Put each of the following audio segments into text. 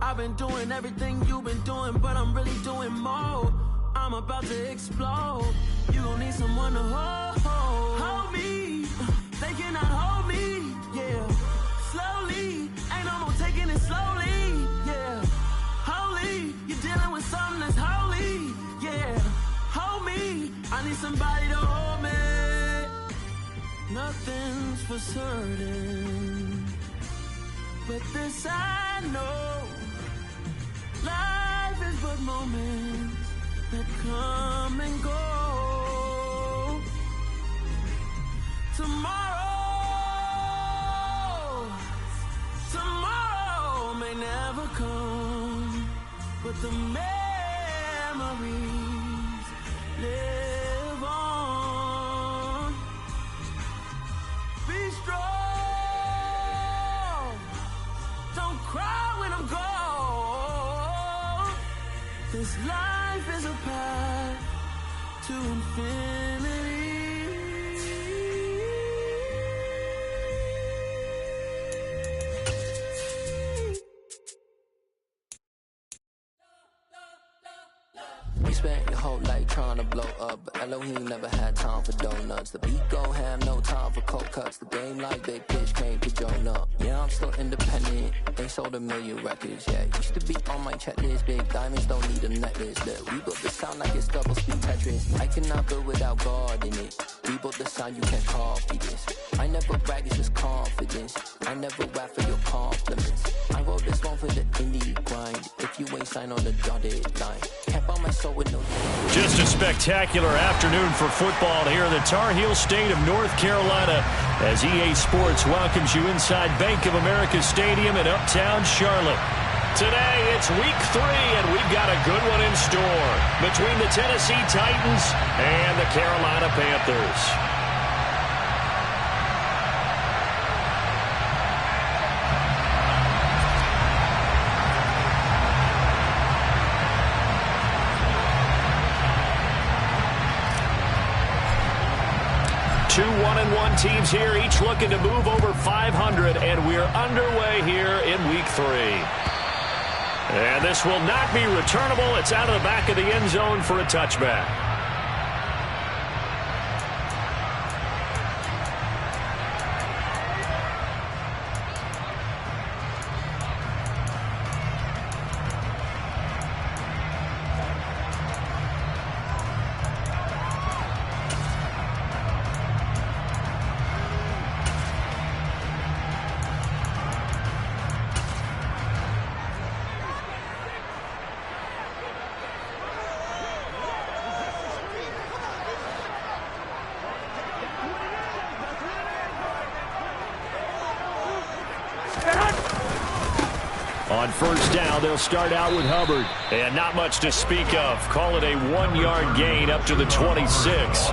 I've been doing everything you've been doing, but I'm really doing more. I'm about to explode. You gon' need someone to hold me. They cannot hold me, yeah. Slowly, ain't no more taking it slowly, yeah. Holy, you're dealing with something that's holy, yeah. Hold me, I need somebody to hold me. Nothing's for certain, but this I know. Life is but moments that come and go. Tomorrow may never come, but the memories live on. Be strong, don't cry when I'm gone. This life is a path to infinity. You spent your whole life trying to blow up, but Elohim never had time for donuts. The beat go ham, no time for cold cuts. The game like Big Pitch came to join up. Yeah, I'm still independent, they sold 1 million records, yeah. Used to be on my checklist, big diamonds don't need a necklace. Look, we built the sound like it's double speed Tetris. I cannot build without God in it. We built the sound, you can't copy this. I never brag, it's just confidence. I never rap for your compliments. I wrote this one for the indie grind. If you ain't signed on the dotted line, can't buy my soul with no. Just a spectacular afternoon for football here in the Tar Heel state of North Carolina as EA Sports welcomes you inside Bank of America Stadium in Uptown Charlotte. Today it's week 3 and we've got a good one in store between the Tennessee Titans and the Carolina Panthers. Two 1-1 teams here, each looking to move over 500, and we're underway here in week 3. And this will not be returnable. It's out of the back of the end zone for a touchback. On first down, they'll start out with Hubbard. And not much to speak of. Call it a 1-yard gain up to the 26.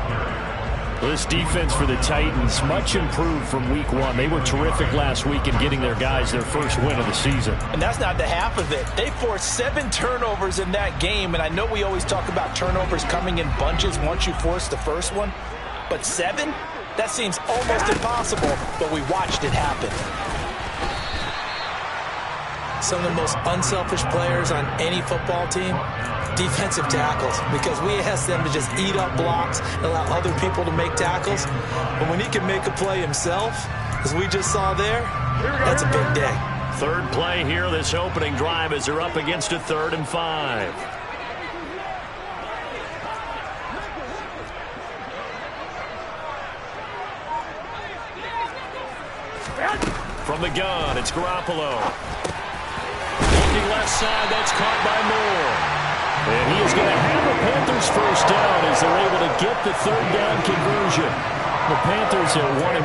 This defense for the Titans, much improved from week 1. They were terrific last week in getting their guys their first win of the season. And that's not the half of it. They forced 7 turnovers in that game. And I know we always talk about turnovers coming in bunches once you force the first one. But 7? That seems almost impossible, but we watched it happen. Some of the most unselfish players on any football team, defensive tackles, because we ask them to just eat up blocks and allow other people to make tackles. But when he can make a play himself, as we just saw there, that's a big day. Third play here, this opening drive, as they're up against a 3rd and 5. From the gun, it's Garoppolo. Looking left side, that's caught by Moore. And he is going to have the Panthers first down as they're able to get the 3rd down conversion. The Panthers are 1-1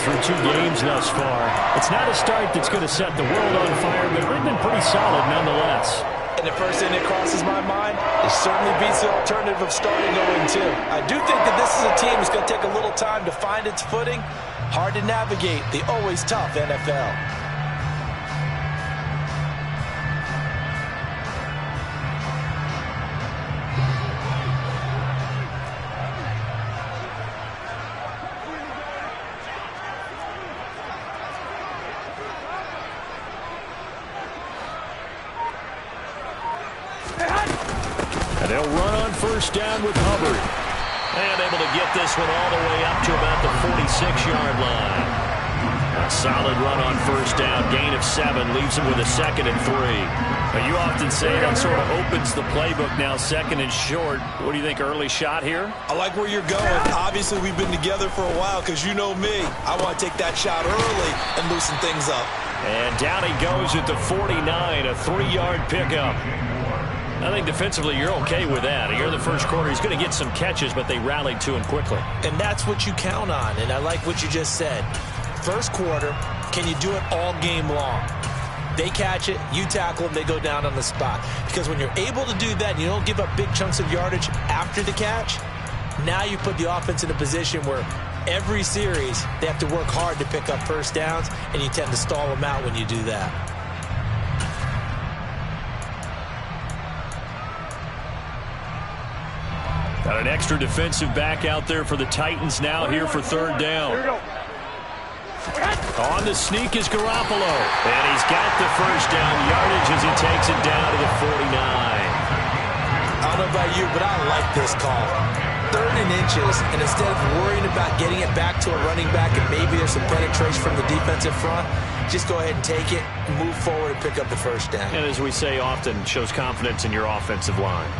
through 2 games thus far. It's not a start that's going to set the world on fire, but they've been pretty solid nonetheless. And the first thing that crosses my mind, it certainly beats the alternative of starting 0-2. I do think that this is a team that's going to take a little time to find its footing. Hard to navigate the always tough NFL. they'll run on first down with Hubbard. And able to get this one all the way up to about the 46-yard line. A solid run on first down. Gain of 7 leaves him with a 2nd and 3. But you often say that sort of opens the playbook now, 2nd and short. What do you think, early shot here? I like where you're going. Obviously, we've been together for a while because you know me. I want to take that shot early and loosen things up. And down he goes at the 49, a 3-yard pickup. I think defensively you're okay with that. Here in the first quarter, he's going to get some catches, but they rallied to him quickly. And that's what you count on, and I like what you just said. First quarter, can you do it all game long? They catch it, you tackle them, they go down on the spot. Because when you're able to do that and you don't give up big chunks of yardage after the catch, now you put the offense in a position where every series they have to work hard to pick up first downs, and you tend to stall them out when you do that. Got an extra defensive back out there for the Titans now here for 3rd down. On the sneak is Garoppolo. And he's got the first down yardage as he takes it down to the 49. I don't know about you, but I like this call. 3rd and inches, and instead of worrying about getting it back to a running back and maybe there's some penetration from the defensive front, just go ahead and take it, move forward, and pick up the first down. And as we say often, shows confidence in your offensive line.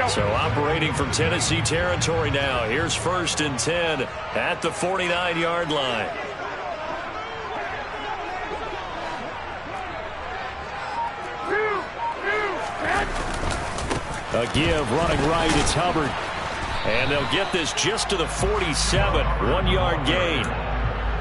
So operating from Tennessee territory now. Here's 1st and 10 at the 49-yard line. A give running right. It's Hubbard. And they'll get this just to the 47. 1-yard gain.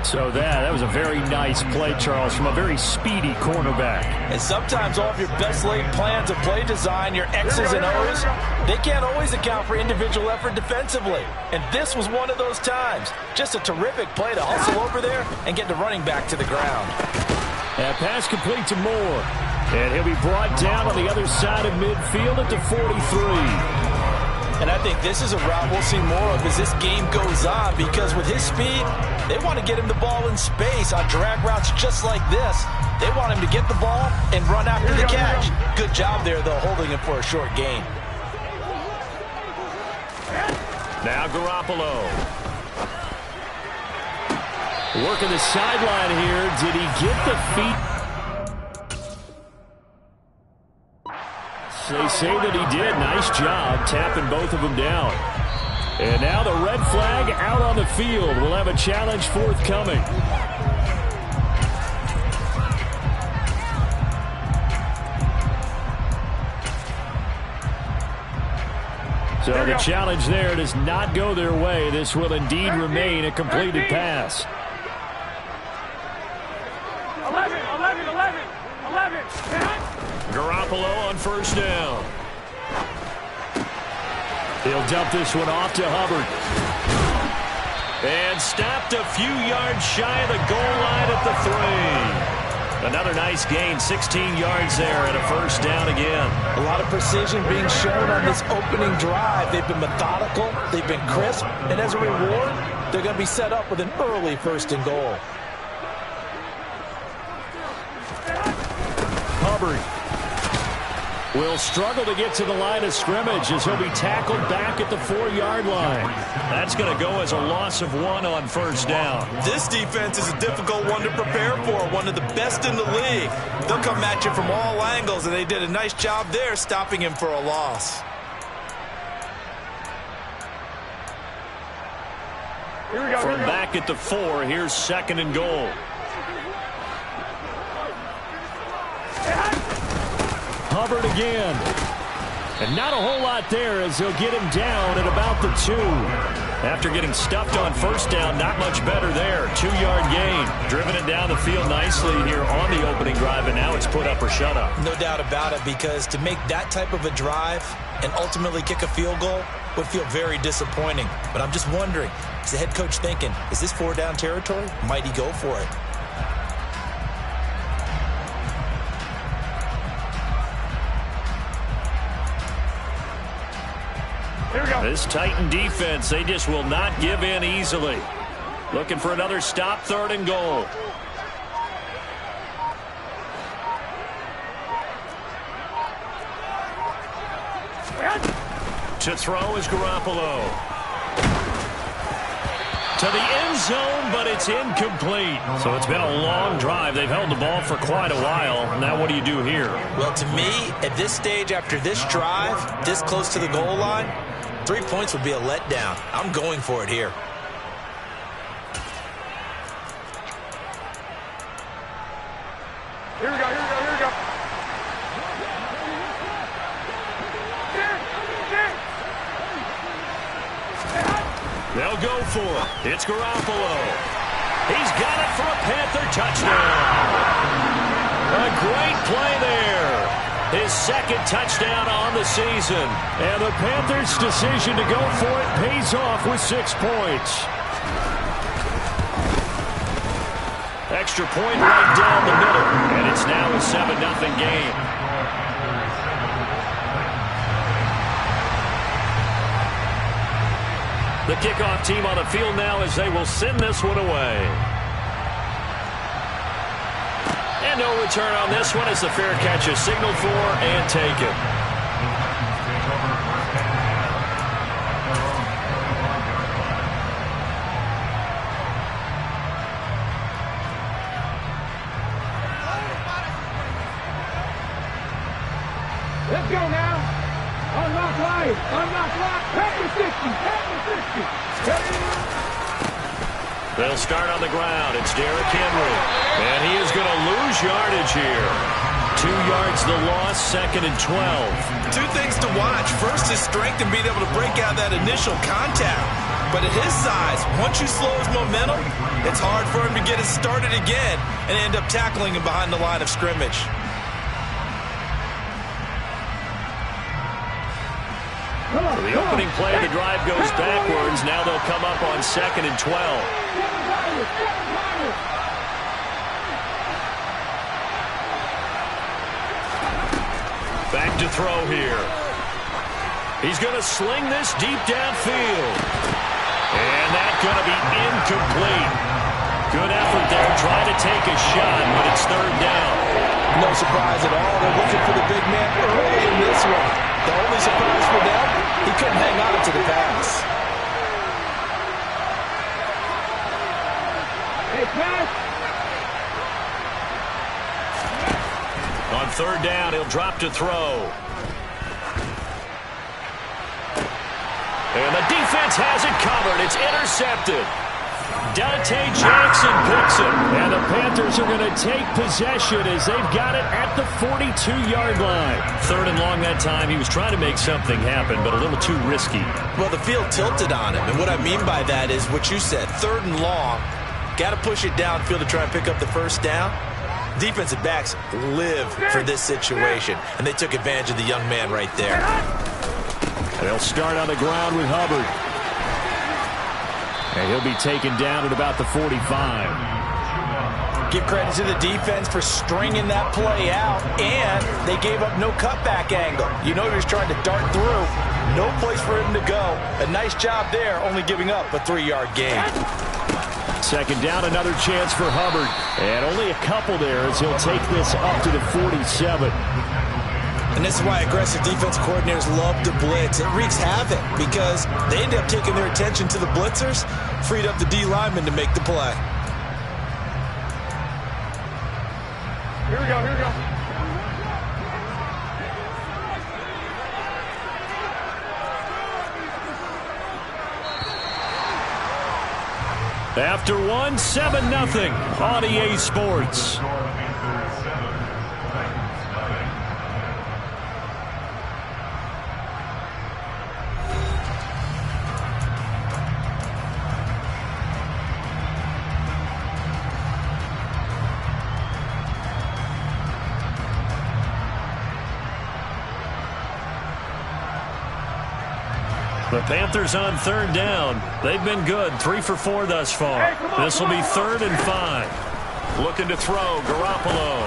So that was a very nice play, Charles, from a very speedy cornerback. And sometimes all of your best laid plans of play design, your X's and O's, they can't always account for individual effort defensively. And this was one of those times. Just a terrific play to hustle over there and get the running back to the ground. That pass complete to Moore. And he'll be brought down on the other side of midfield at the 43. And I think this is a route we'll see more of as this game goes on, because with his speed, they want to get him the ball in space on drag routes just like this. They want him to get the ball and run after the catch. Good job there, though, holding him for a short gain. Now Garoppolo. Working the sideline here. Did he get the feet? They say that he did. Nice job tapping both of them down. And now the red flag out on the field. We'll have a challenge forthcoming. So the challenge there does not go their way. This will indeed remain a completed pass. 11. Garoppolo on first down. He'll dump this one off to Hubbard. And stopped a few yards shy of the goal line at the 3. Another nice gain, 16 yards there and a first down again. A lot of precision being shown on this opening drive. They've been methodical, they've been crisp, and as a reward, they're going to be set up with an early 1st and goal. Hubbard will struggle to get to the line of scrimmage as he'll be tackled back at the 4-yard line. That's going to go as a loss of 1 on first down. This defense is a difficult one to prepare for, one of the best in the league. They'll come at you from all angles, and they did a nice job there stopping him for a loss. From back at the 4, here's 2nd and goal. Hubbard again. And not a whole lot there as he'll get him down at about the 2. After getting stuffed on first down, not much better there. 2-yard gain. Driven it down the field nicely here on the opening drive, and now it's put up or shut up. No doubt about it, because to make that type of a drive and ultimately kick a field goal would feel very disappointing. But I'm just wondering, is the head coach thinking, is this 4-down territory? Might he go for it? This Titan defense, they just will not give in easily. Looking for another stop, 3rd and goal. To throw is Garoppolo. To the end zone, but it's incomplete. So it's been a long drive. They've held the ball for quite a while. Now what do you do here? Well, to me, at this stage after this drive, this close to the goal line, 3 points would be a letdown. I'm going for it here. Here we go. They'll go for it. It's Garoppolo. He's got it for a Panther touchdown. A great play there. His second touchdown on the season. And the Panthers' decision to go for it pays off with 6 points. Extra point right down the middle. And it's now a 7-0 game. The kickoff team on the field now as they will send this one away. And no return on this one as the fair catch is signaled for and taken. Let's go now. Unlock life. Unlock life. Pack 60. They'll start on the ground. It's Derrick Henry. And he is going to lose yardage here. 2 yards the loss, 2nd and 12. 2 things to watch. First, his strength and being able to break out that initial contact. But at his size, once you slow his momentum, it's hard for him to get it started again and end up tackling him behind the line of scrimmage. So the opening play of the drive goes backwards. Now they'll come up on 2nd and 12. Back to throw here. He's going to sling this deep downfield. And that's going to be incomplete. Good effort there trying to take a shot, but it's 3rd down. No surprise at all. They're looking for the big man early in this one. The only surprise for them, he couldn't hang on to the pass. Hey, pass. On 3rd down, he'll drop to throw. And the defense has it covered. It's intercepted. Dante Jackson picks it. And the Panthers are going to take possession as they've got it at the 42-yard line. 3rd and long that time. He was trying to make something happen, but a little too risky. Well, the field tilted on him. And what I mean by that is what you said. 3rd and long. Got to push it downfield to try and pick up the 1st down. Defensive backs live for this situation. And they took advantage of the young man right there. They'll start on the ground with Hubbard. And he'll be taken down at about the 45. Give credit to the defense for stringing that play out, and they gave up no cutback angle. You know he was trying to dart through. No place for him to go. A nice job there, only giving up a 3-yard gain. 2nd down, another chance for Hubbard. And only a couple there as he'll take this up to the 47. And this is why aggressive defense coordinators love to blitz. It wreaks havoc because they end up taking their attention to the blitzers, freed up the D lineman to make the play. Here we go. After 7-0 on EA Sports. The Panthers on 3rd down. They've been good. 3 for 4 thus far. This will be 3rd and 5. Looking to throw. Garoppolo.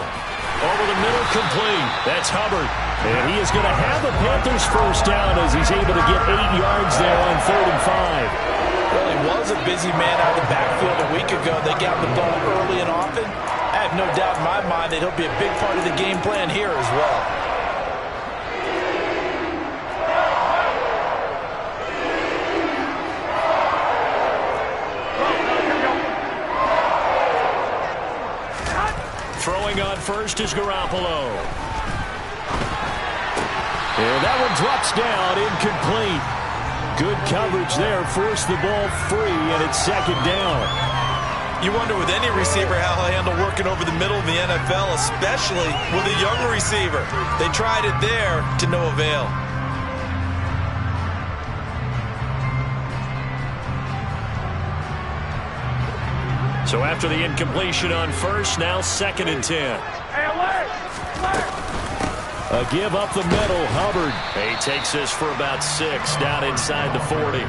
Over the middle, complete. That's Hubbard. And he is going to have the Panthers 1st down as he's able to get 8 yards there on 3rd and 5. Well, he was a busy man out of the backfield a week ago. They got the ball early and often. I have no doubt in my mind that he'll be a big part of the game plan here as well. Throwing on first is Garoppolo. And that one drops down, incomplete. Good coverage there, forced the ball free, and it's second down. You wonder with any receiver how he'll handle working over the middle of the NFL, especially with a young receiver. They tried it there to no avail. So after the incompletion on first, now 2nd and 10. A give up the middle, Hubbard. He takes this for about 6, down inside the 40.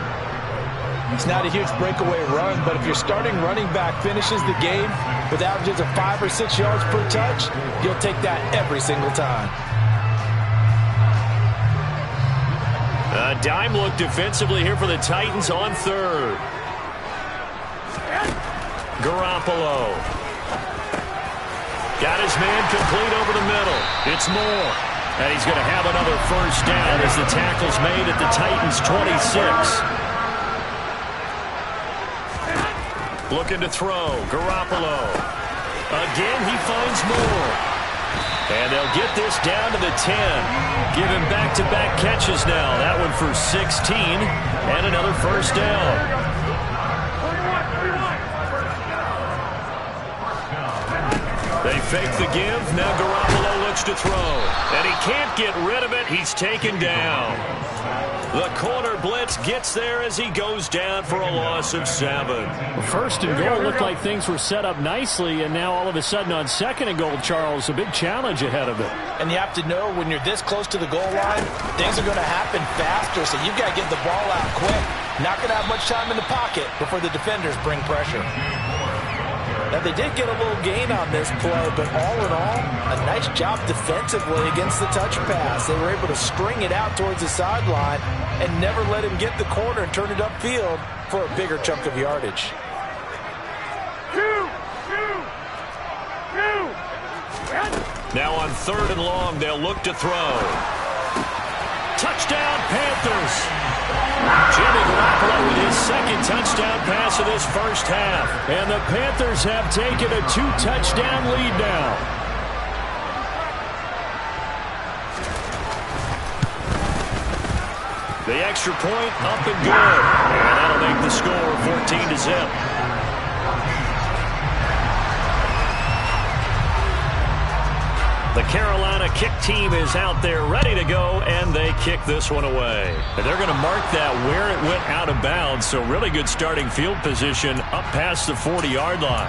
It's not a huge breakaway run, but if your starting running back finishes the game with averages of 5 or 6 yards per touch, you'll take that every single time. A dime look defensively here for the Titans on 3rd. Garoppolo. Got his man complete over the middle. It's Moore. And he's going to have another first down as the tackle's made at the Titans' 26. Looking to throw. Garoppolo. Again, he finds Moore. And they'll get this down to the 10. Give him back-to-back catches now. That one for 16. And another first down. They fake the give. Now Garoppolo looks to throw. And he can't get rid of it. He's taken down. The corner blitz gets there as he goes down for a loss of 7. First and goal looked like things were set up nicely, and now all of a sudden on 2nd and goal, Charles, a big challenge ahead of it. And you have to know when you're this close to the goal line, things are going to happen faster, so you've got to get the ball out quick. Not going to have much time in the pocket before the defenders bring pressure. Now, they did get a little gain on this play, but all in all, a nice job defensively against the touch pass. They were able to string it out towards the sideline and never let him get the corner and turn it upfield for a bigger chunk of yardage. Now on 3rd and long, they'll look to throw. Touchdown, Panthers! Jimmy Garoppolo with his 2nd touchdown pass of this first half. And the Panthers have taken a 2-touchdown lead now. The extra point up and good. And that'll make the score 14-0. The Carolina kick team is out there ready to go, and they kick this one away. And they're going to mark that where it went out of bounds, so really good starting field position up past the 40-yard line.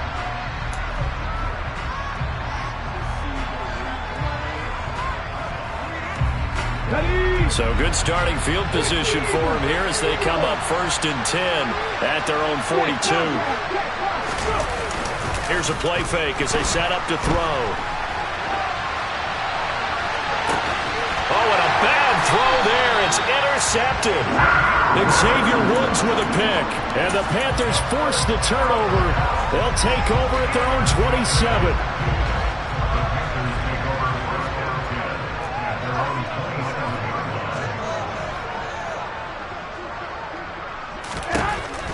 So good starting field position for them here as they come up 1st and 10 at their own 42. Here's a play fake as they set up to throw. Oh, and a bad throw there. It's intercepted. Xavier Woods with a pick. And the Panthers force the turnover. They'll take over at their own 27.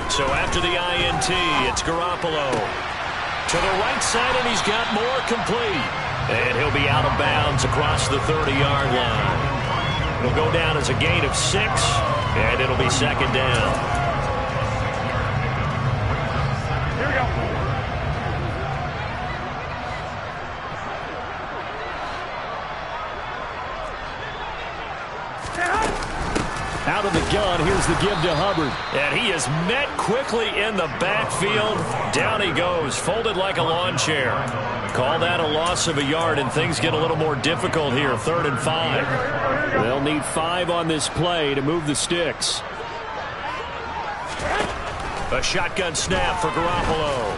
So after the INT, it's Garoppolo. To the right side, and he's got Moore complete. And he'll be out of bounds across the 30-yard line. It'll go down as a gain of 6, and it'll be 2nd down. Here we go. Out of the gun, here's the give to Hubbard. And he is met quickly in the backfield. Down he goes, folded like a lawn chair. Call that a loss of a yard, and things get a little more difficult here. 3rd and 5. They'll need 5 on this play to move the sticks. A shotgun snap for Garoppolo.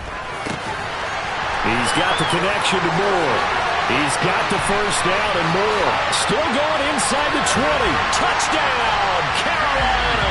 He's got the connection to Moore. He's got the first down, and Moore still going inside the 20. Touchdown, Carolina!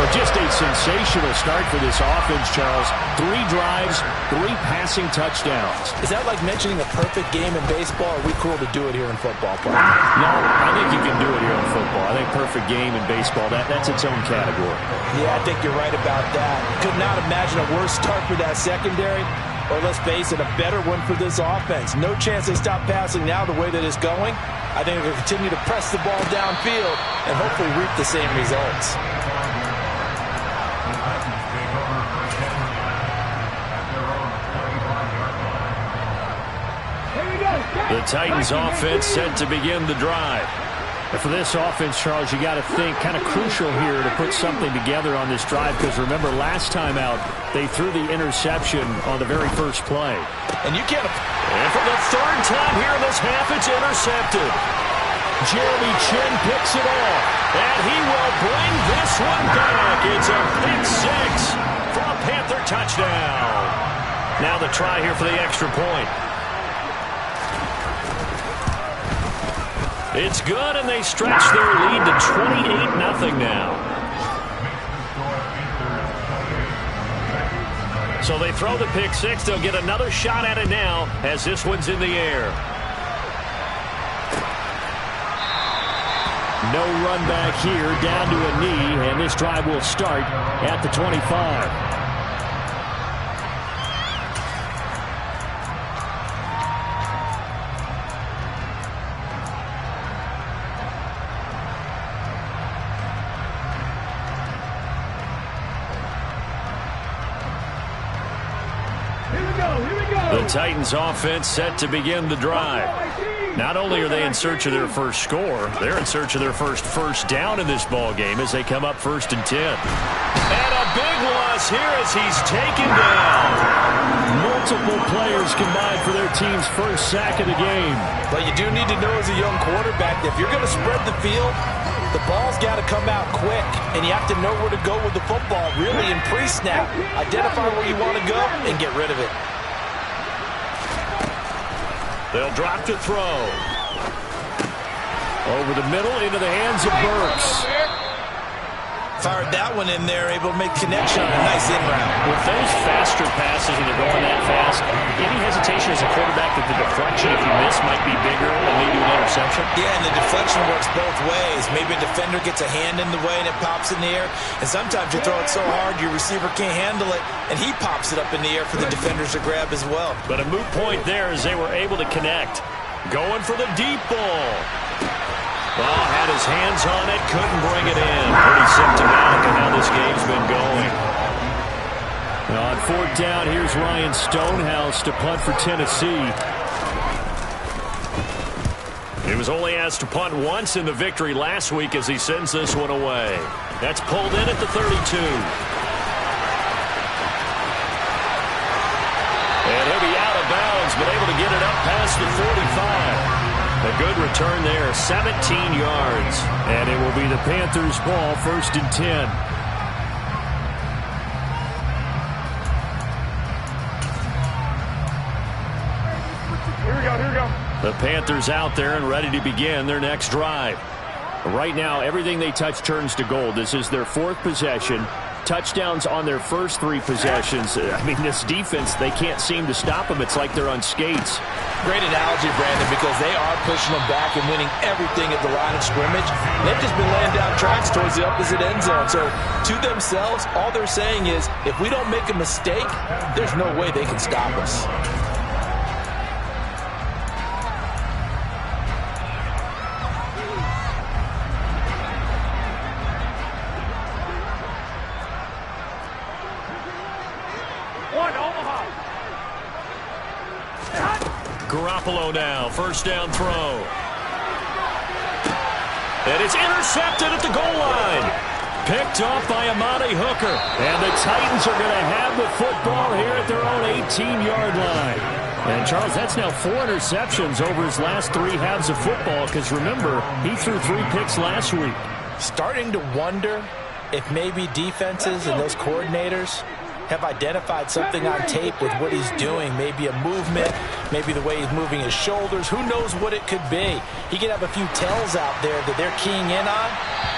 Well, just a sensational start for this offense, Charles. 3 drives, 3 passing touchdowns. Is that like mentioning a perfect game in baseball, or are we cool to do it here in football? No, I think you can do it here in football. I think perfect game in baseball, that's its own category. Yeah, I think you're right about that. Could not imagine a worse start for that secondary. or let's face it, a better one for this offense. No chance they stop passing now the way that it's going. I think they'll continue to press the ball downfield and hopefully reap the same results. The Titans offense set to begin the drive. And for this offense, Charles, you got to think kind of crucial here to put something together on this drive, because remember last time out they threw the interception on the very first play. And you can't. And for the third time here in this half, it's intercepted. Jeremy Chinn picks it off, and he will bring this one back. It's a pick six for a Panther touchdown. Now the try here for the extra point. It's good, and they stretch their lead to 28-0 now. So they throw the pick six. They'll get another shot at it now as this one's in the air. No run back here, down to a knee, and this drive will start at the 25. The Titans offense set to begin the drive. Not only are they in search of their first score, they're in search of their first down in this ball game as they come up 1st and 10. And a big loss here as he's taken down. Multiple players combined for their team's first sack of the game. But you do need to know as a young quarterback that if you're going to spread the field, the ball's got to come out quick, and you have to know where to go with the football, really in pre-snap. Identify where you want to go and get rid of it. They'll drop to throw. Over the middle into the hands of Burks. Fired that one in there, able to make connection on a nice in route. With those faster passes when they're going that fast, any hesitation as a quarterback that the deflection, if you miss, might be bigger and lead to an interception? Yeah, and the deflection works both ways. Maybe a defender gets a hand in the way and it pops in the air. And sometimes you throw it so hard your receiver can't handle it, and he pops it up in the air for the defenders to grab as well. But a moot point there as they were able to connect. Going for the deep ball. Ball had his hands on it, couldn't bring it in. Pretty symptomatic of how this game's been going. On 4th down, here's Ryan Stonehouse to punt for Tennessee. He was only asked to punt once in the victory last week as he sends this one away. That's pulled in at the 32. And he'll be out of bounds, but able to get it up past the 45. A good return there, 17 yards. And it will be the Panthers' ball, 1st and 10. Here we go. The Panthers out there and ready to begin their next drive. Right now, everything they touch turns to gold. This is their 4th possession. Touchdowns on their first 3 possessions. I mean, this defense, they can't seem to stop them. It's like they're on skates. Great analogy, Brandon, because they are pushing them back and winning everything at the line of scrimmage. They've just been laying down tracks towards the opposite end zone. So to themselves, all they're saying is, if we don't make a mistake, there's no way they can stop us. Garoppolo now, 1st down throw. And it's intercepted at the goal line. Picked off by Amani Hooker. And the Titans are going to have the football here at their own 18-yard line. And, Charles, that's now 4 interceptions over his last 3 halves of football, because, remember, he threw 3 picks last week. Starting to wonder if maybe defenses and those coordinators have identified something on tape with what he's doing. Maybe a movement, maybe the way he's moving his shoulders. Who knows what it could be? He could have a few tells out there that they're keying in on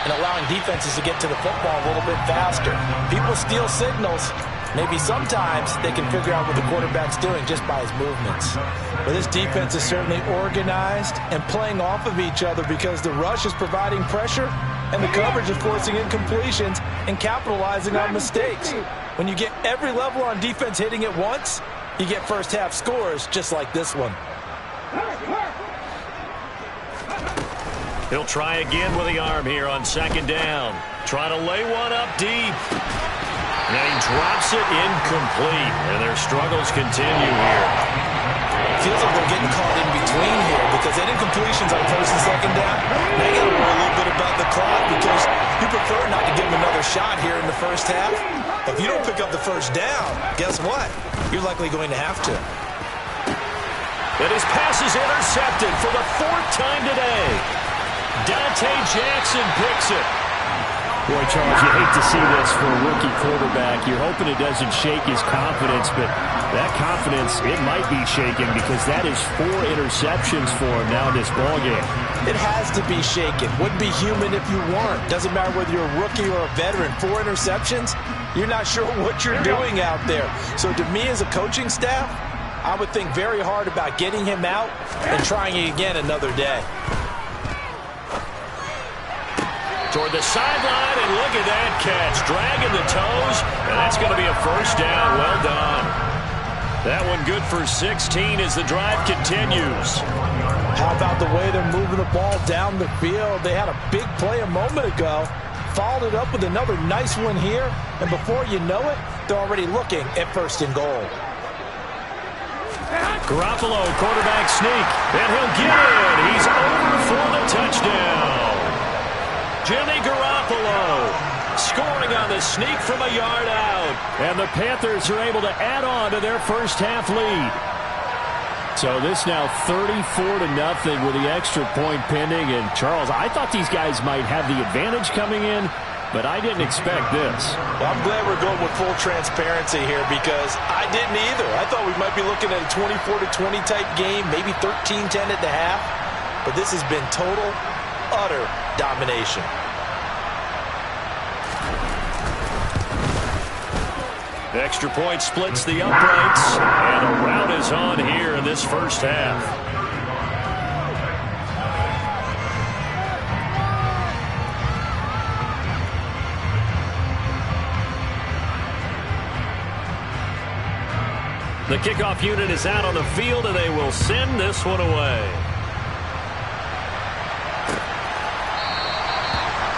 and allowing defenses to get to the football a little bit faster. People steal signals. Maybe sometimes they can figure out what the quarterback's doing just by his movements. But this defense is certainly organized and playing off of each other because the rush is providing pressure and the coverage is forcing incompletions and capitalizing on mistakes. When you get every level on defense hitting at once, you get first-half scores just like this one. He'll try again with the arm here on second down. Trying to lay one up deep. And he drops it incomplete. And their struggles continue here. Feels like they're getting caught in between here because that incompletions on first and second down. Now you got to worry a little bit about the clock because you prefer not to give them another shot here in the first half. If you don't pick up the first down, guess what? You're likely going to have to. And his pass is intercepted for the 4th time today. Dante Jackson picks it. Boy, Charles, you hate to see this for a rookie quarterback. You're hoping it doesn't shake his confidence, but that confidence, it might be shaken because that is 4 interceptions for him now in this ballgame. It has to be shaken. Wouldn't be human if you weren't. Doesn't matter whether you're a rookie or a veteran. 4 interceptions, you're not sure what you're doing out there. So to me as a coaching staff, I would think very hard about getting him out and trying it again another day. Toward the sideline, and look at that catch. Dragging the toes, and that's going to be a first down. Well done. That one good for 16 as the drive continues. How about the way they're moving the ball down the field? They had a big play a moment ago. Followed it up with another nice one here. And before you know it, they're already looking at first and goal. Garoppolo, quarterback sneak, and he'll get in. He's over for the touchdown. Jimmy Garoppolo scoring on the sneak from a yard out. And the Panthers are able to add on to their first half lead. So this now 34-0 with the extra point pending. And Charles, I thought these guys might have the advantage coming in, but I didn't expect this. Well, I'm glad we're going with full transparency here because I didn't either. I thought we might be looking at a 24-20 type game, maybe 13-10 at the half. But this has been total, utter domination. Extra point splits the uprights, and a rout is on here in this first half. The kickoff unit is out on the field, and they will send this one away.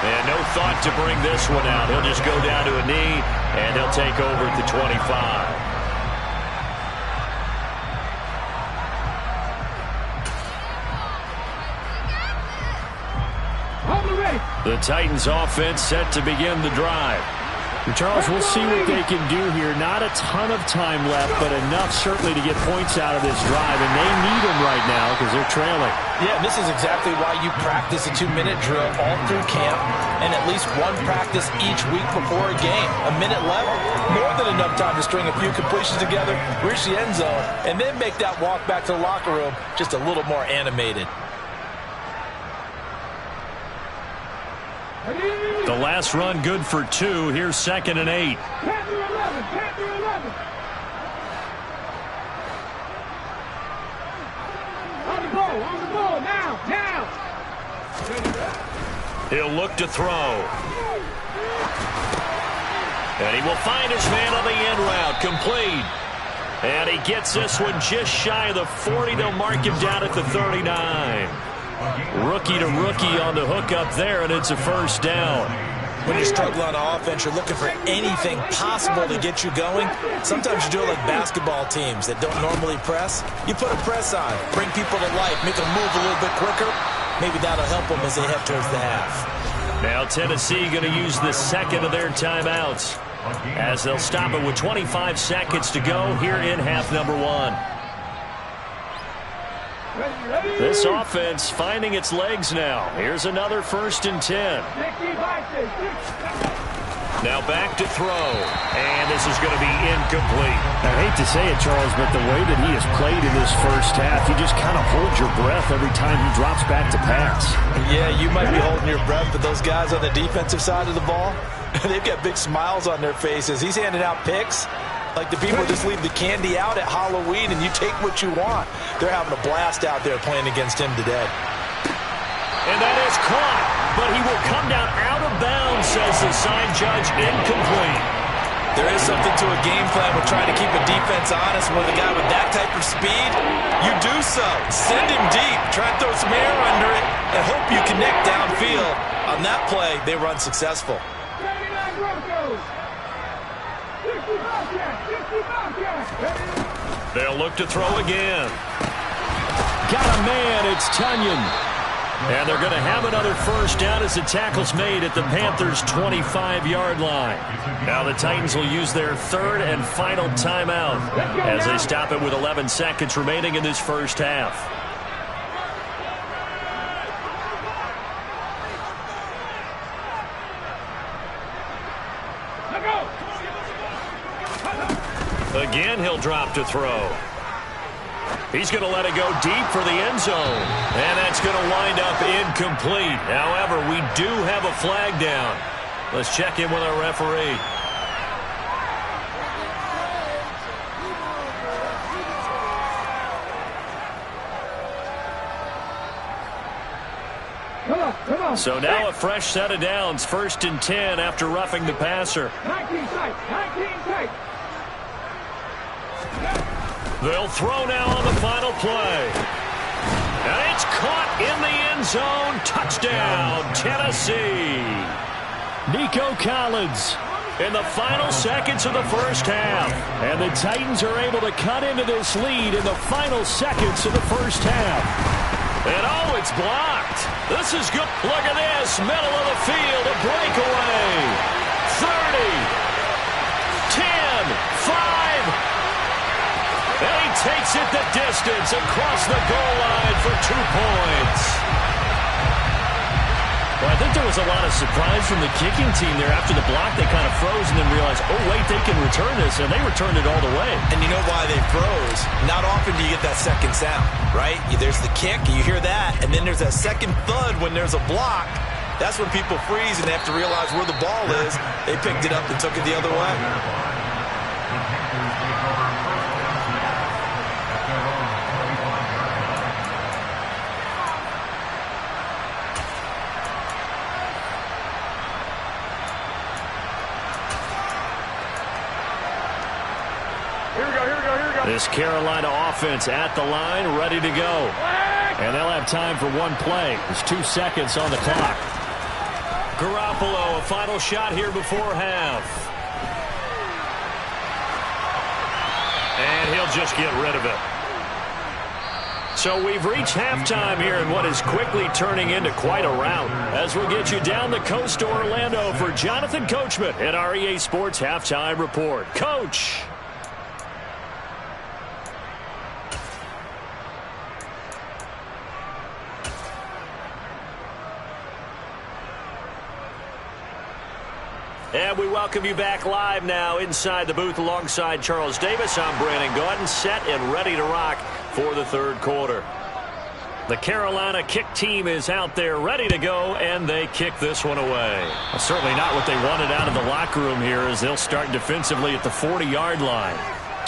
And no thought to bring this one out. He'll just go down to a knee, and he'll take over at the 25. The Titans offense set to begin the drive. Charles, we'll see what they can do here. Not a ton of time left, but enough certainly to get points out of this drive, and they need them right now because they're trailing. Yeah, this is exactly why you practice a 2-minute drill all through camp and at least one practice each week before a game. A minute left, more than enough time to string a few completions together, reach the end zone, and then make that walk back to the locker room just a little more animated. The last run good for 2. Here's 2nd and 8. Panther 11, Panther 11. On the ball, now. He'll look to throw. And he will find his man on the end route, complete. And he gets this one just shy of the 40. They'll mark him down at the 39. Rookie to rookie on the hook up there, and it's a first down. When you're struggling on offense, you're looking for anything possible to get you going. Sometimes you do it like basketball teams that don't normally press. You put a press on, bring people to life, make them move a little bit quicker. Maybe that'll help them as they head towards the half. Now Tennessee going to use the second of their timeouts as they'll stop it with 25 seconds to go here in half number 1. This offense finding its legs now. Here's another 1st and 10. Now back to throw. And this is going to be incomplete. I hate to say it, Charles, but the way that he has played in this first half, you just kind of hold your breath every time he drops back to pass. Yeah, you might be holding your breath, but those guys on the defensive side of the ball, they've got big smiles on their faces. He's handing out picks. Like the people just leave the candy out at Halloween and you take what you want. They're having a blast out there playing against him today. And that is caught, but he will come down out of bounds, says the side judge, incomplete. There is something to a game plan with trying to keep a defense honest. With a guy with that type of speed, you do so. Send him deep. Try to throw some air under it and hope you connect downfield. On that play, they were unsuccessful. They'll look to throw again. Got a man. It's Tunyon. And they're going to have another first down as the tackle's made at the Panthers' 25-yard line. Now the Titans will use their third and final timeout as they stop it with 11 seconds remaining in this first half. Again, he'll drop to throw. He's going to let it go deep for the end zone. And that's going to wind up incomplete. However, we do have a flag down. Let's check in with our referee. Come on. So now a fresh set of downs. 1st and 10 after roughing the passer. 19 tight. They'll throw now on the final play. And it's caught in the end zone. Touchdown, Tennessee. Nico Collins in the final seconds of the first half. And the Titans are able to cut into this lead in the final seconds of the first half. And oh, it's blocked. This is good. Look at this. Middle of the field, a breakaway. 30, 10, 5. And he takes it the distance across the goal line for 2 points. Well, I think there was a lot of surprise from the kicking team there. After the block, they kind of froze and then realized, oh, wait, they can return this. And they returned it all the way. And you know why they froze? Not often do you get that second sound, right? There's the kick, you hear that, and then there's that second thud when there's a block. That's when people freeze and they have to realize where the ball is. They picked it up and took it the other way. This Carolina offense at the line, ready to go. And they'll have time for one play. There's 2 seconds on the clock. Garoppolo, a final shot here before half. And he'll just get rid of it. So we've reached halftime here in what is quickly turning into quite a rout. As we'll get you down the coast to Orlando for Jonathan Coachman at our EA Sports Halftime Report. Coach. And we welcome you back live now inside the booth alongside Charles Davis. I'm Brandon Gaudin, set and ready to rock for the third quarter. The Carolina kick team is out there ready to go, and they kick this one away. Well, certainly not what they wanted out of the locker room here as they'll start defensively at the 40-yard line.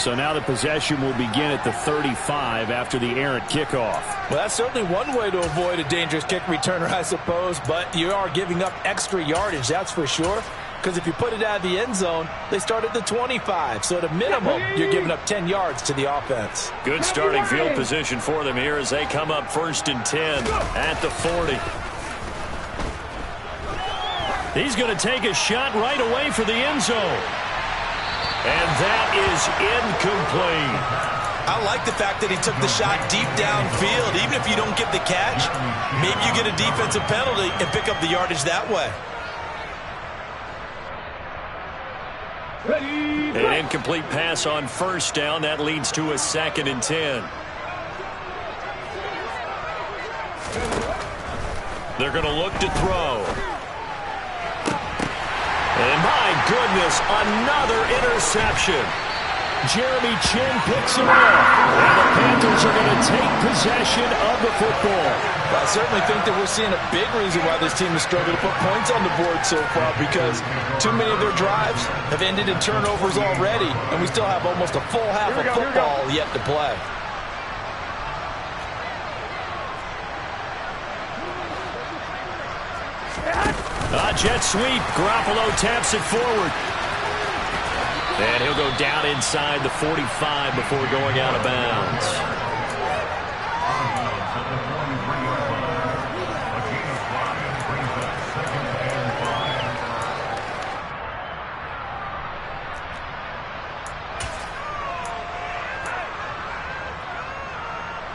So now the possession will begin at the 35 after the errant kickoff. Well, that's certainly one way to avoid a dangerous kick returner, I suppose, but you are giving up extra yardage, that's for sure. Because if you put it out of the end zone, they start at the 25. So at a minimum, you're giving up 10 yards to the offense. Good starting field position for them here as they come up 1st and 10 at the 40. He's going to take a shot right away for the end zone. And that is incomplete. I like the fact that he took the shot deep downfield. Even if you don't get the catch, maybe you get a defensive penalty and pick up the yardage that way. An incomplete pass on 1st down. That leads to a 2nd and 10. They're going to look to throw. And my goodness, another interception. Jeremy Chinn picks it up. And the Panthers are going to take possession of the football. Well, I certainly think that we're seeing a big reason why this team has struggled to put points on the board so far, because too many of their drives have ended in turnovers already, and we still have almost a full half of football yet to play. A jet sweep. Garoppolo taps it forward. And he'll go down inside the 45 before going out of bounds.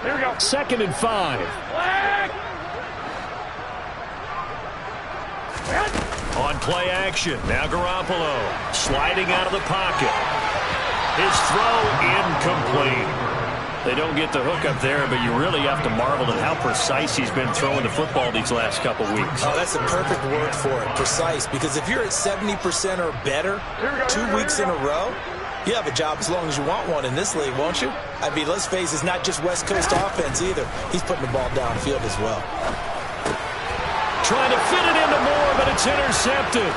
Here we go. 2nd and 5. On play action, now Garoppolo sliding out of the pocket. His throw incomplete. They don't get the hook up there, but you really have to marvel at how precise he's been throwing the football these last couple weeks. Oh, that's the perfect word for it, precise, because if you're at 70% or better 2 weeks in a row, you have a job as long as you want one in this league, won't you? I mean, let's face it, it's not just West Coast offense either. He's putting the ball downfield as well. Trying to fit it into Moore, but it's intercepted.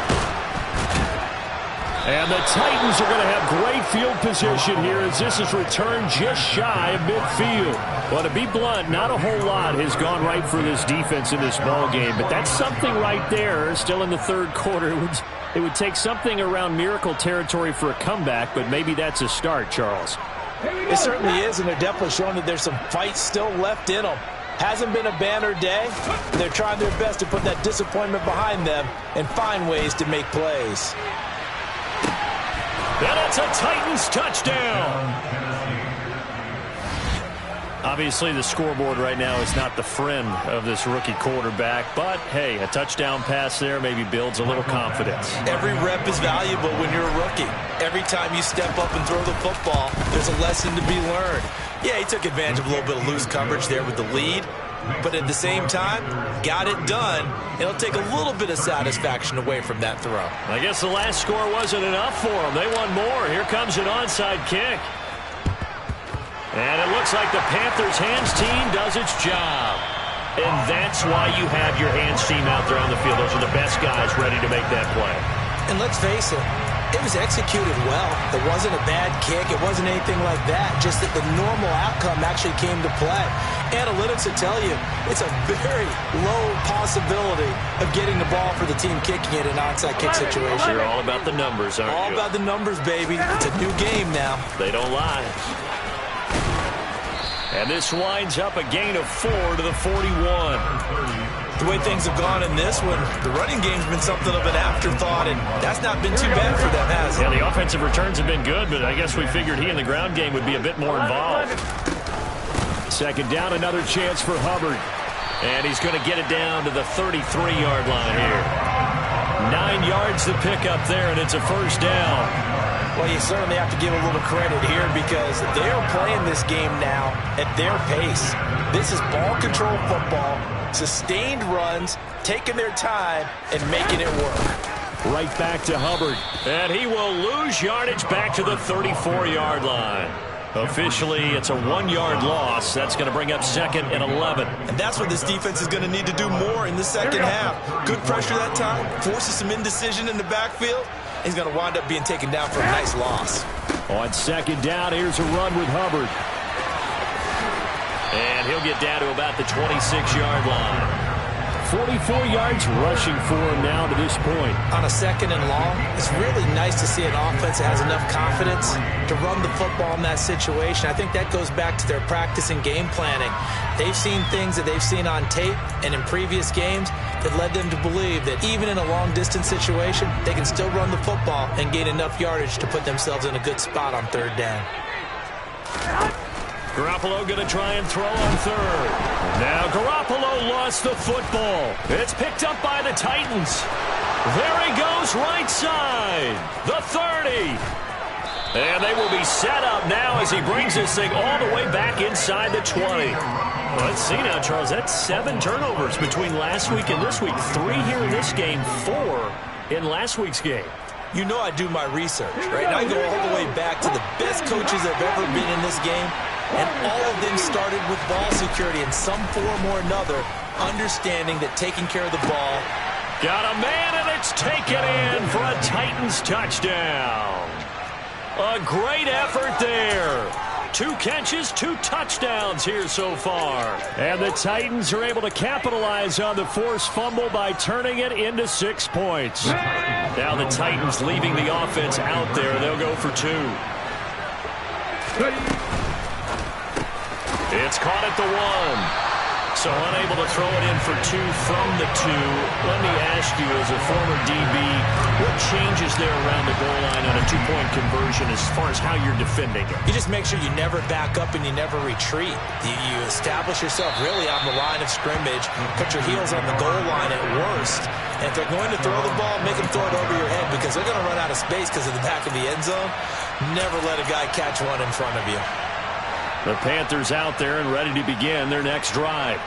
And the Titans are going to have great field position here as this is returned just shy of midfield. Well, to be blunt, not a whole lot has gone right for this defense in this ball game, but that's something right there. Still in the third quarter. It would take something around miracle territory for a comeback, but maybe that's a start, Charles. It certainly is, and they're definitely showing that there's some fight still left in them. Hasn't been a banner day. They're trying their best to put that disappointment behind them and find ways to make plays. And it's a Titans touchdown. Obviously, the scoreboard right now is not the friend of this rookie quarterback, but, hey, a touchdown pass there maybe builds a little confidence. Every rep is valuable when you're a rookie. Every time you step up and throw the football, there's a lesson to be learned. Yeah, he took advantage of a little bit of loose coverage there with the lead, but at the same time, got it done. It'll take a little bit of satisfaction away from that throw. I guess the last score wasn't enough for them. They want more. Here comes an onside kick. And it looks like the Panthers' hands team does its job. And that's why you have your hands team out there on the field. Those are the best guys ready to make that play. And let's face it, it was executed well. It wasn't a bad kick. It wasn't anything like that. Just that the normal outcome actually came to play. Analytics will tell you it's a very low possibility of getting the ball for the team kicking it in an onside kick situation. You're all about the numbers, aren't you? All about the numbers, baby. It's a new game now. They don't lie. And this winds up a gain of 4 to the 41. The way things have gone in this one, the running game's been something of an afterthought, and that's not been too bad for them, has it? Yeah, the offensive returns have been good, but I guess we figured he in the ground game would be a bit more involved. 2nd down, another chance for Hubbard. And he's going to get it down to the 33-yard line here. 9 yards to pick up there, and it's a first down. Well, you certainly have to give a little credit here because they are playing this game now at their pace. This is ball control football, sustained runs, taking their time, and making it work. Right back to Hubbard. And he will lose yardage back to the 34-yard line. Officially, it's a 1-yard loss. That's going to bring up 2nd and 11. And that's what this defense is going to need to do more in the second half. Good pressure that time, forces some indecision in the backfield. He's going to wind up being taken down for a nice loss. On 2nd down, here's a run with Hubbard. And he'll get down to about the 26-yard line. 44 yards rushing for him now to this point. On a 2nd and long, it's really nice to see an offense that has enough confidence to run the football in that situation. I think that goes back to their practice and game planning. They've seen things that they've seen on tape and in previous games that led them to believe that even in a long-distance situation, they can still run the football and gain enough yardage to put themselves in a good spot on 3rd down. Garoppolo going to try and throw on 3rd. Now Garoppolo lost the football. It's picked up by the Titans. There he goes right side. The 30. And they will be set up now as he brings this thing all the way back inside the 20. Well, let's see now, Charles. That's 7 turnovers between last week and this week. 3 here in this game, 4 in last week's game. You know I do my research, right? And I go all the way back to the best coaches that have ever been in this game. And all of them started with ball security in some form or another, understanding that taking care of the ball. Got a man, and it's taken in for a Titans touchdown. A great effort there. 2 catches, 2 touchdowns here so far. And the Titans are able to capitalize on the forced fumble by turning it into 6 points. Now the Titans leaving the offense out there. They'll go for 2. It's caught at the 1. So unable to throw it in for 2 from the 2. Let me ask you, as a former DB, what changes there around the goal line on a 2-point conversion as far as how you're defending it? You just make sure you never back up and you never retreat. You establish yourself really on the line of scrimmage, put your heels on the goal line at worst. And if they're going to throw the ball, make them throw it over your head because they're going to run out of space because of the back of the end zone. Never let a guy catch one in front of you. The Panthers out there and ready to begin their next drive.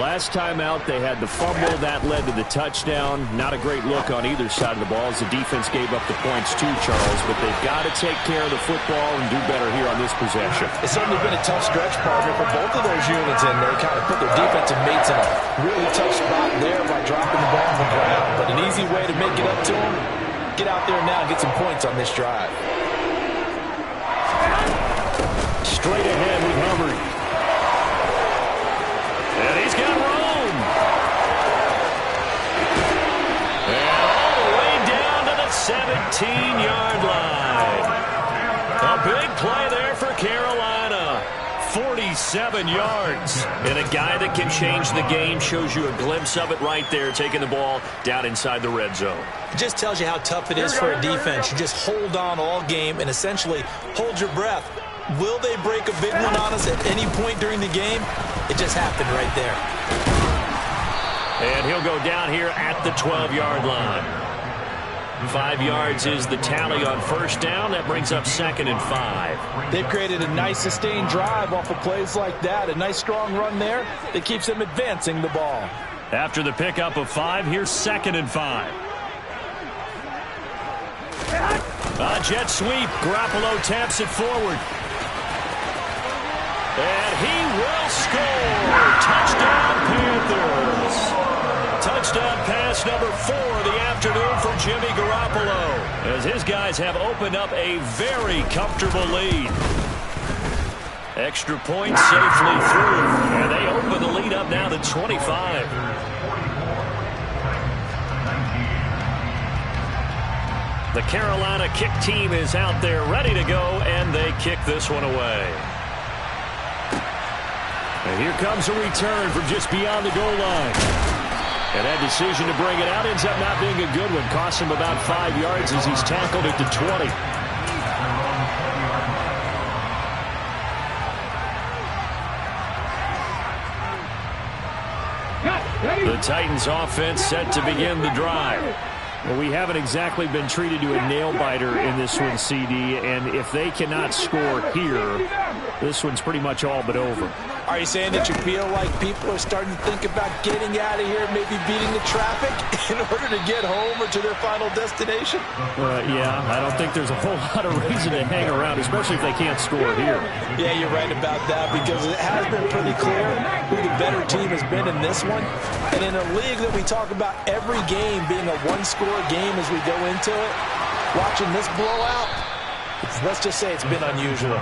Last time out, they had the fumble. That led to the touchdown. Not a great look on either side of the ball as the defense gave up the points too, Charles. But they've got to take care of the football and do better here on this possession. It's certainly been a tough stretch, partner, for both of those units, and they kind of put their defensive mates in a really tough spot there by dropping the ball on the ground. But an easy way to make it up to them, get out there now and get some points on this drive. Straight ahead with Hubbard. And he's got room. And all the way down to the 17-yard line. A big play there for Carolina. 47 yards. And a guy that can change the game, shows you a glimpse of it right there, taking the ball down inside the red zone. It just tells you how tough it is for a defense. You just hold on all game and essentially hold your breath. Will they break a big one on us at any point during the game? It just happened right there. And he'll go down here at the 12-yard line. 5 yards is the tally on first down. That brings up 2nd and 5. They've created a nice sustained drive off of plays like that. A nice strong run there that keeps them advancing the ball. After the pickup of 5, here's 2nd and 5. A jet sweep. Garoppolo taps it forward. And he will score. Touchdown, Panthers. Touchdown pass number 4 of the afternoon for Jimmy Garoppolo, as his guys have opened up a very comfortable lead. Extra point safely through, and they open the lead up now to 25. The Carolina kick team is out there ready to go, and they kick this one away. And here comes a return from just beyond the goal line. And that decision to bring it out ends up not being a good one. Costs him about 5 yards as he's tackled at the 20. The Titans offense set to begin the drive. Well, we haven't exactly been treated to a nail-biter in this one, CD, and if they cannot score here, this one's pretty much all but over. Are you saying that you feel like people are starting to think about getting out of here, maybe beating the traffic in order to get home or to their final destination? Yeah, I don't think there's a whole lot of reason to hang around, especially if they can't score here. Yeah, you're right about that, because it has been pretty clear who the better team has been in this one. And in a league that we talk about every game being a one-score game as we go into it, watching this blowout, let's just say it's been unusual.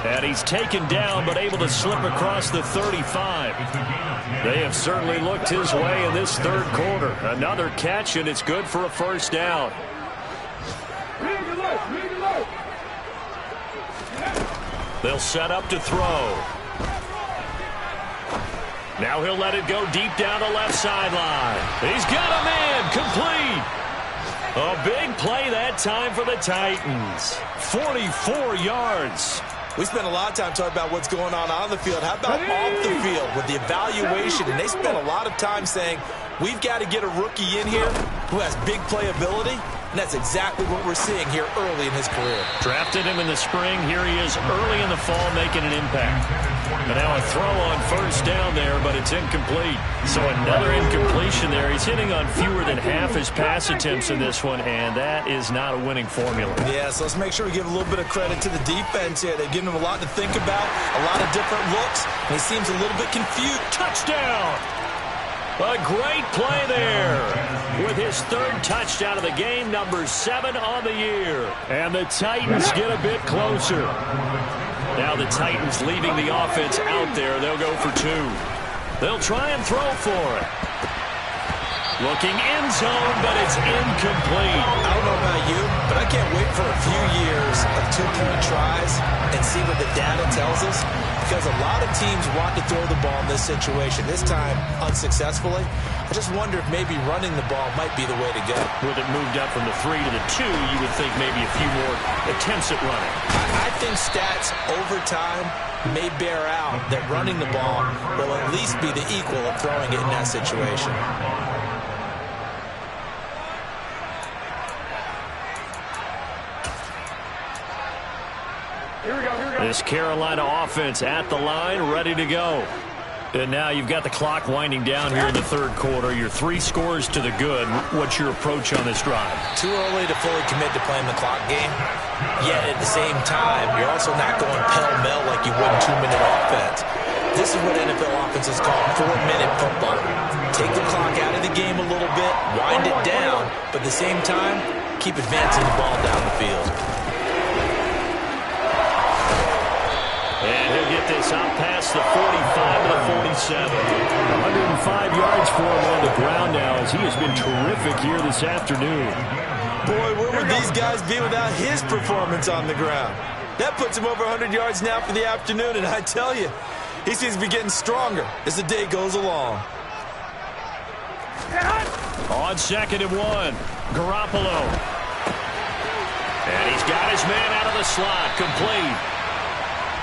And he's taken down, but able to slip across the 35. They have certainly looked his way in this third quarter. Another catch, and it's good for a first down. They'll set up to throw. Now he'll let it go deep down the left sideline. He's got a man, complete. A big play that time for the Titans. 44 yards. We spent a lot of time talking about what's going on the field. How about off the field with the evaluation? And they spent a lot of time saying, we've got to get a rookie in here who has big playability. And that's exactly what we're seeing here early in his career. Drafted him in the spring. Here he is early in the fall making an impact. And now a throw on first down there, but it's incomplete. So another incompletion there. He's hitting on fewer than half his pass attempts in this one, and that is not a winning formula. Yeah, so let's make sure we give a little bit of credit to the defense here. They've given him a lot to think about, a lot of different looks, and he seems a little bit confused. Touchdown! A great play there with his third touchdown of the game, number 7 on the year. And the Titans get a bit closer. Now the Titans leaving the offense out there. They'll go for 2. They'll try and throw for it. Looking end zone, but it's incomplete. I don't know about you, but I can't wait for a few years of 2-point tries and see what the data tells us, because a lot of teams want to throw the ball in this situation, this time unsuccessfully. I just wonder if maybe running the ball might be the way to go. With it moved up from the 3 to the 2, you would think maybe a few more attempts at running. I think stats over time may bear out that running the ball will at least be the equal of throwing it in that situation. This Carolina offense at the line, ready to go. And now you've got the clock winding down here in the third quarter. Your 3 scores to the good. What's your approach on this drive? Too early to fully commit to playing the clock game. Yet at the same time, you're also not going pell-mell like you would in 2-minute offense. This is what NFL offenses call 4-minute football. Take the clock out of the game a little bit, wind it down, but at the same time, keep advancing the ball down the field. And he'll get this out past the 45 to the 47. 105 yards for him on the ground now, as he has been terrific here this afternoon. Boy, where would these guys be without his performance on the ground? That puts him over 100 yards now for the afternoon, and I tell you, he seems to be getting stronger as the day goes along. On 2nd and 1, Garoppolo. And he's got his man out of the slot, complete.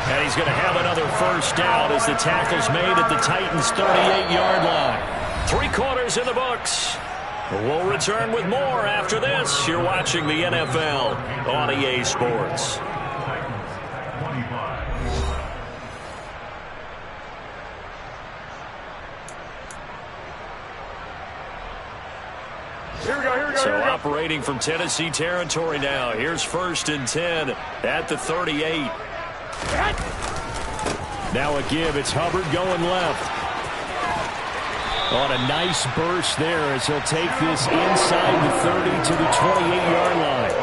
And he's going to have another first down as the tackle's made at the Titans' 38-yard line. 3 quarters in the books. We'll return with more after this. You're watching the NFL on EA Sports. So operating from Tennessee territory now. Here's 1st and 10 at the 38. Now a give. It's Hubbard going left. On a nice burst there as he'll take this inside the 30 to the 28-yard line.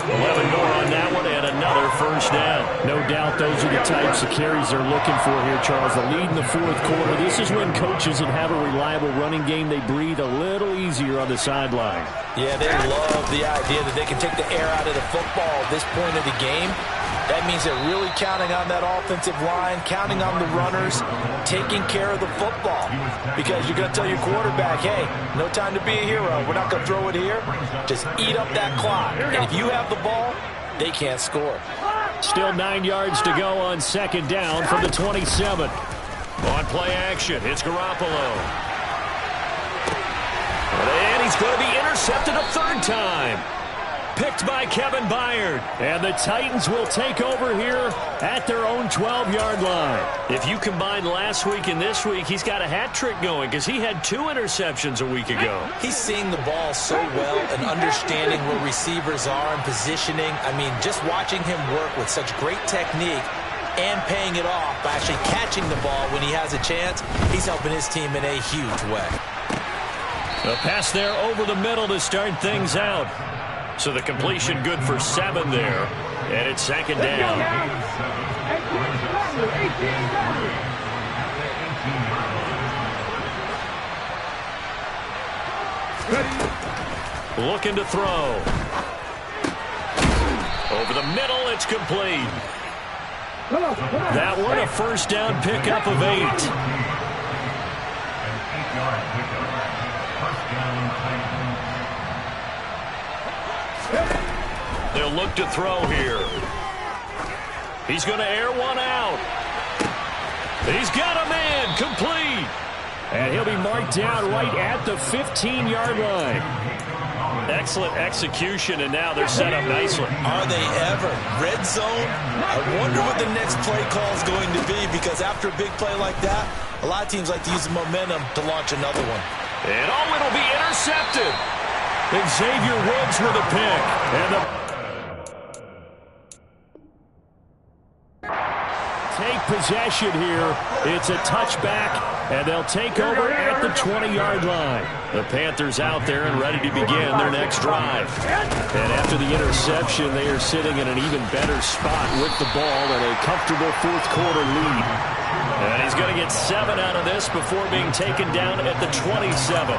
11 more on that one and another first down. No doubt those are the types of carries they're looking for here, Charles. The lead in the 4th quarter. This is when coaches that have a reliable running game, they breathe a little easier on the sideline. Yeah, they love the idea that they can take the air out of the football at this point of the game. That means they're really counting on that offensive line, counting on the runners, taking care of the football. Because you're going to tell your quarterback, hey, no time to be a hero. We're not going to throw it here. Just eat up that clock. And if you have the ball, they can't score. Still 9 yards to go on 2nd down from the 27. On play action, it's Garoppolo. And he's going to be intercepted a 3rd time. Picked by Kevin Byard. And the Titans will take over here at their own 12-yard line. If you combine last week and this week, he's got a hat trick going because he had 2 interceptions a week ago. He's seeing the ball so well and understanding where receivers are and positioning. I mean, just watching him work with such great technique and paying it off by actually catching the ball when he has a chance, he's helping his team in a huge way. A pass there over the middle to start things out. So the completion good for 7 there. And it's 2nd down. Looking to throw. Over the middle, it's complete. That one a first down pickup of 8. They'll look to throw here. He's going to air one out. He's got a man, complete. And he'll be marked down right at the 15-yard line. Excellent execution, and now they're set up nicely. Are they ever? Red zone? I wonder what the next play call is going to be, because after a big play like that, a lot of teams like to use the momentum to launch another one. And it'll be intercepted. Xavier Woods with a pick. And the take possession here. It's a touchback, and they'll take over at the 20-yard line. The Panthers out there and ready to begin their next drive. And after the interception, they are sitting in an even better spot with the ball and a comfortable fourth-quarter lead. And he's going to get 7 out of this before being taken down at the 27.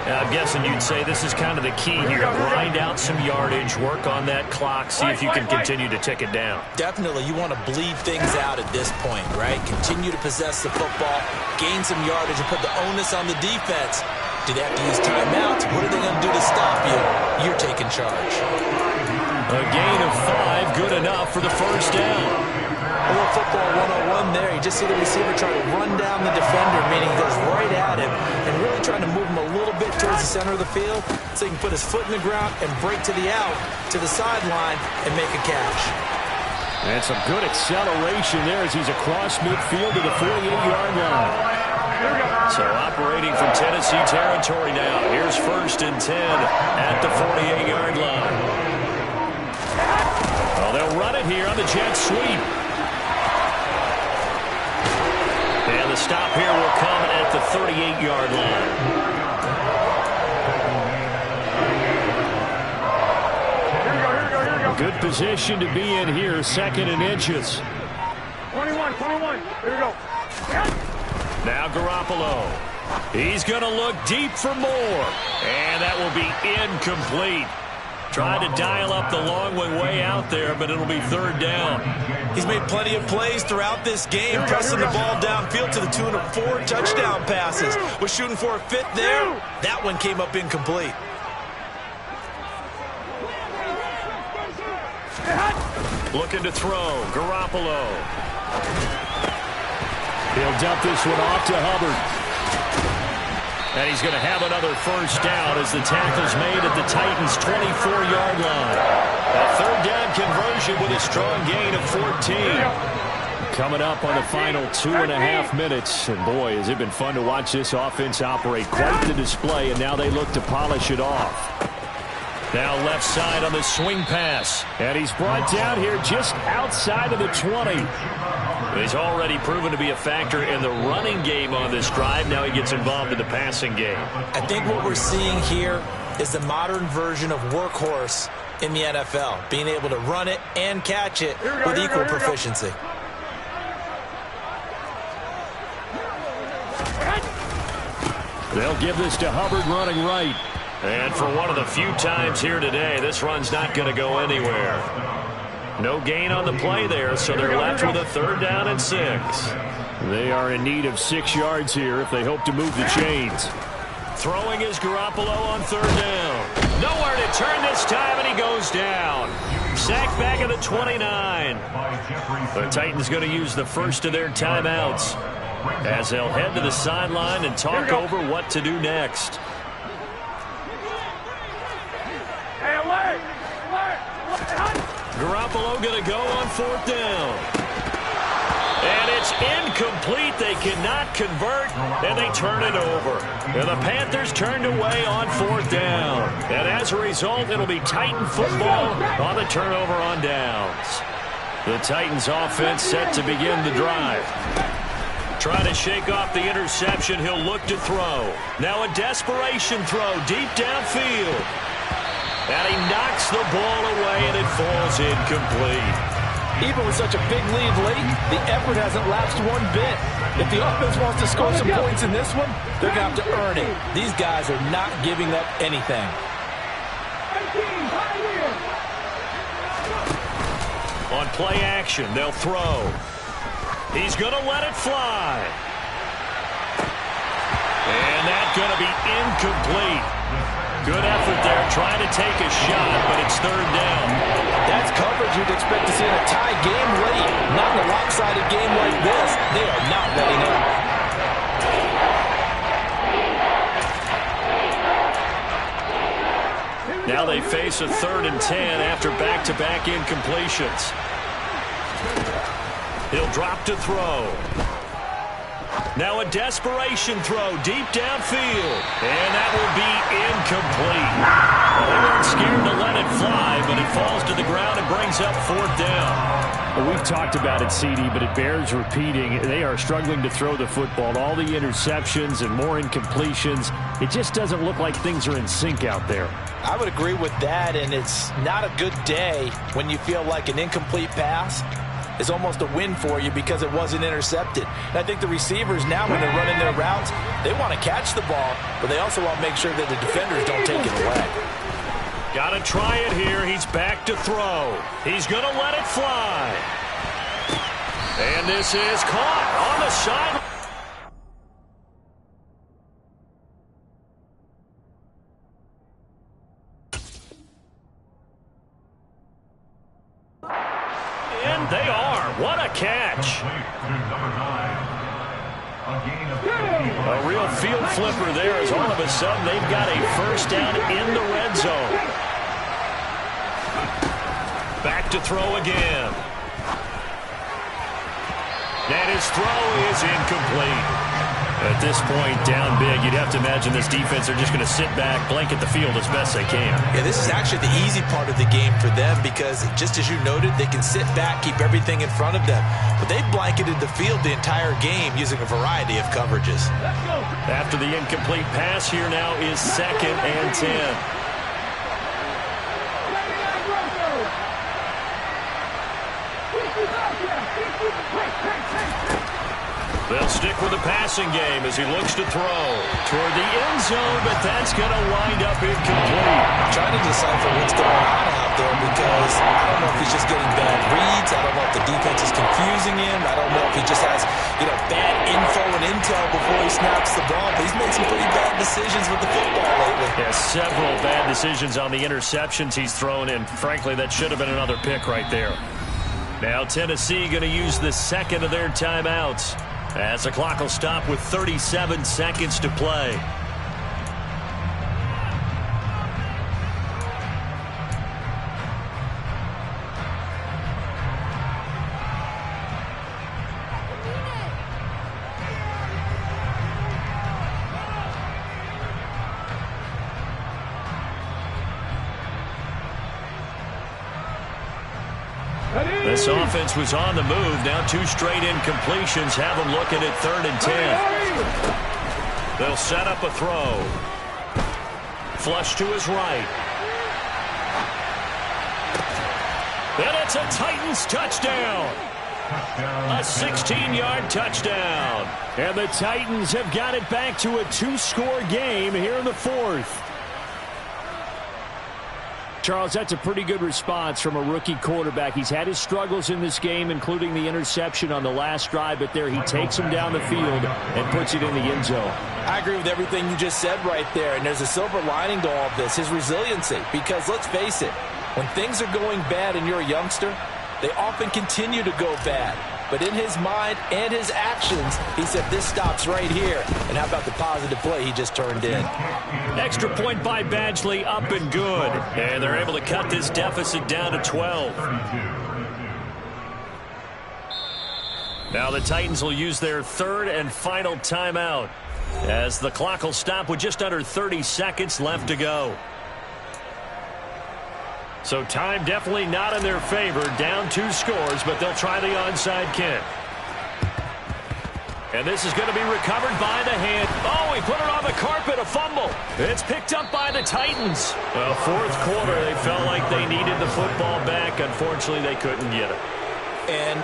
I'm guessing you'd say this is kind of the key here. Grind out some yardage, work on that clock, see if you can continue to tick it down. Definitely, you want to bleed things out at this point, right? Continue to possess the football, gain some yardage, and put the onus on the defense. Do they have to use timeouts? What are they going to do to stop you? You're taking charge. A gain of 5, good enough for the first down. A little football 101 there. You just see the receiver try to run down the defender, meaning he goes right at him, and really trying to move him a little bit towards the center of the field so he can put his foot in the ground and break to the out, to the sideline, and make a catch. And some good acceleration there as he's across midfield to the 48-yard line. So operating from Tennessee territory now. Here's 1st and 10 at the 48-yard line. Well, they'll run it here on the jet sweep. And the stop here will come at the 38-yard line. Good position to be in here, 2nd and inches. 21. Here we go. Now Garoppolo. He's going to look deep for more. And that will be incomplete. Trying to dial up the long way out there, but it'll be 3rd down. He's made plenty of plays throughout this game, pressing the ball downfield to the tune of 4 touchdown passes. Was shooting for a 5th there. That one came up incomplete. Looking to throw. Garoppolo. He'll dump this one off to Hubbard. And he's going to have another first down as the tackle's made at the Titans' 24-yard line. A 3rd down conversion with a strong gain of 14. Coming up on the final 2.5 minutes. And boy, has it been fun to watch this offense operate. Quite the display, and now they look to polish it off. Now left side on the swing pass. And he's brought down here just outside of the 20. He's already proven to be a factor in the running game on this drive. Now he gets involved in the passing game. I think what we're seeing here is the modern version of workhorse in the NFL, being able to run it and catch it with equal proficiency. They'll give this to Hubbard running right. And for one of the few times here today, this run's not going to go anywhere. No gain on the play there, so they're left with a 3rd down and 6. They are in need of 6 yards here if they hope to move the chains. Throwing is Garoppolo on 3rd down. Nowhere to turn this time, and he goes down. Sacked back at the 29. The Titans going to use the first of their timeouts as they'll head to the sideline and talk over what to do next. Garoppolo going to go on 4th down. And it's incomplete. They cannot convert, and they turn it over. And the Panthers turned away on 4th down. And as a result, it'll be Titan football on the turnover on downs. The Titans offense set to begin the drive. Trying to shake off the interception. He'll look to throw. Now a desperation throw deep downfield. And he knocks the ball away, and it falls incomplete. Even with such a big lead late, the effort hasn't lapsed one bit. If the offense wants to score some points in this one, they're going to have to earn it. These guys are not giving up anything. On play action, they'll throw. He's going to let it fly. And that's going to be incomplete. Good effort there, trying to take a shot, but it's 3rd down. That's coverage you'd expect to see in a tie game late. Not in a lopsided game like this. They are not letting up. Now they face a 3rd and 10 after back-to-back incompletions. He'll drop to throw. Now a desperation throw deep downfield. And that will be incomplete. Well, they weren't scared to let it fly, but it falls to the ground and brings up 4th down. Well, we've talked about it, CD, but it bears repeating. They are struggling to throw the football. All the interceptions and more incompletions. It just doesn't look like things are in sync out there. I would agree with that, and it's not a good day when you feel like an incomplete pass is almost a win for you because it wasn't intercepted. And I think the receivers now, when they're running their routes, they want to catch the ball, but they also want to make sure that the defenders don't take it away. Got to try it here. He's back to throw. He's going to let it fly. And this is caught on the side. And they are. What a catch. A real field flipper there as all of a sudden they've got a first down in the red zone. Back to throw again. And his throw is incomplete. At this point, down big, you'd have to imagine this defense are just going to sit back, blanket the field as best they can. Yeah, this is actually the easy part of the game for them because, just as you noted, they can sit back, keep everything in front of them. But they've blanketed the field the entire game using a variety of coverages. After the incomplete pass, here now is 2nd and 10. They'll stick with the passing game as he looks to throw toward the end zone, but that's going to wind up incomplete. I'm trying to decipher what's going on out there because I don't know if he's just getting bad reads. I don't know if the defense is confusing him. I don't know if he just has, bad info and intel before he snaps the ball. But he's made some pretty bad decisions with the football lately. Yeah, several bad decisions on the interceptions he's thrown in. Frankly, that should have been another pick right there. Now Tennessee going to use the second of their timeouts, as the clock will stop with 37 seconds to play. This offense was on the move. Now 2 straight incompletions have them looking at 3rd and 10. They'll set up a throw. Flush to his right. And it's a Titans touchdown. A 16-yard touchdown. And the Titans have got it back to a 2-score game here in the 4th. Charles, that's a pretty good response from a rookie quarterback. He's had his struggles in this game, including the interception on the last drive, but there he takes him down the field and puts it in the end zone. I agree with everything you just said right there, and there's a silver lining to all of this, his resiliency. Because let's face it, when things are going bad and you're a youngster, they often continue to go bad. But in his mind and his actions, he said, this stops right here. And how about the positive play he just turned in? Extra point by Badgley, up and good. And they're able to cut this deficit down to 12. Now the Titans will use their 3rd and final timeout, as the clock will stop with just under 30 seconds left to go. So time definitely not in their favor. Down 2 scores, but they'll try the onside kick. And this is going to be recovered by the hand. Oh, he put it on the carpet, a fumble. It's picked up by the Titans. Well, 4th quarter, they felt like they needed the football back. Unfortunately, they couldn't get it. And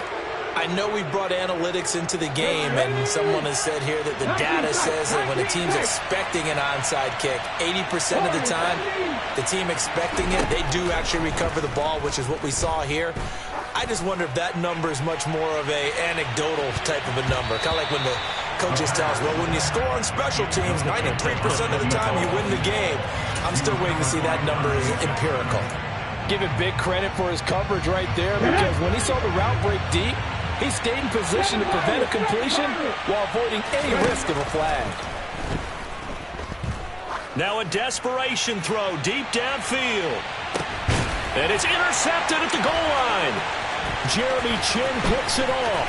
I know we brought analytics into the game, and someone has said here that the data says that when a team's expecting an onside kick, 80% of the time, the team expecting it, they do actually recover the ball, which is what we saw here. I just wonder if that number is much more of a anecdotal type of a number. Kind of like when the coaches tell us, well, when you score on special teams, 93% of the time you win the game. I'm still waiting to see that number is empirical. Give it big credit for his coverage right there, because when he saw the route break deep, he stayed in position to prevent a completion while avoiding any risk of a flag. Now a desperation throw deep downfield. And it's intercepted at the goal line. Jeremy Chinn picks it off.